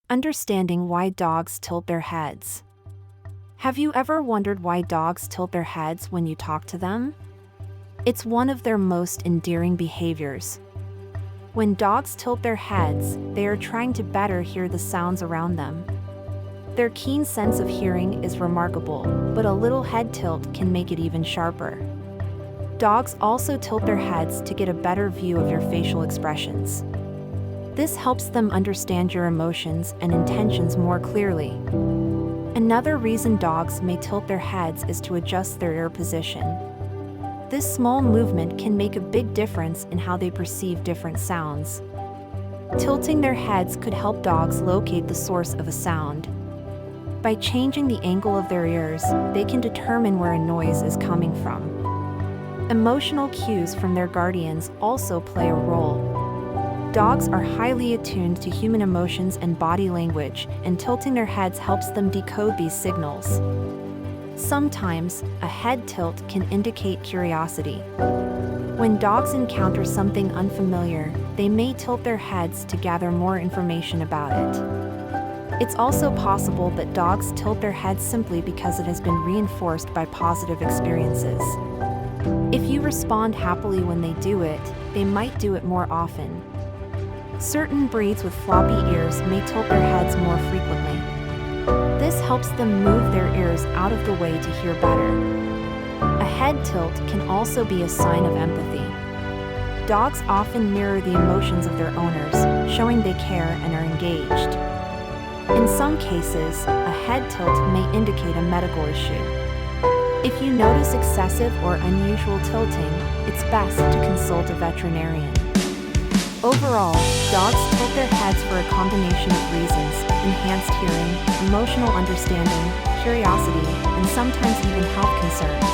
Understanding why dogs tilt their heads. Have you ever wondered why dogs tilt their heads when you talk to them? It's one of their most endearing behaviors. When dogs tilt their heads, they are trying to better hear the sounds around them. Their keen sense of hearing is remarkable, but a little head tilt can make it even sharper. Dogs also tilt their heads to get a better view of your facial expressions. This helps them understand your emotions and intentions more clearly. Another reason dogs may tilt their heads is to adjust their ear position. This small movement can make a big difference in how they perceive different sounds. Tilting their heads could help dogs locate the source of a sound. By changing the angle of their ears, they can determine where a noise is coming from. Emotional cues from their guardians also play a role. Dogs are highly attuned to human emotions and body language, and tilting their heads helps them decode these signals. Sometimes, a head tilt can indicate curiosity. When dogs encounter something unfamiliar, they may tilt their heads to gather more information about it. It's also possible that dogs tilt their heads simply because it has been reinforced by positive experiences. If you respond happily when they do it, they might do it more often. Certain breeds with floppy ears may tilt their heads more frequently. This helps them move their ears out of the way to hear better. A head tilt can also be a sign of empathy. Dogs often mirror the emotions of their owners, showing they care and are engaged. In some cases, a head tilt may indicate a medical issue. If you notice excessive or unusual tilting, it's best to consult a veterinarian. Overall, dogs tilt their heads for a combination of reasons: enhanced hearing, emotional understanding, curiosity, and sometimes even health concerns.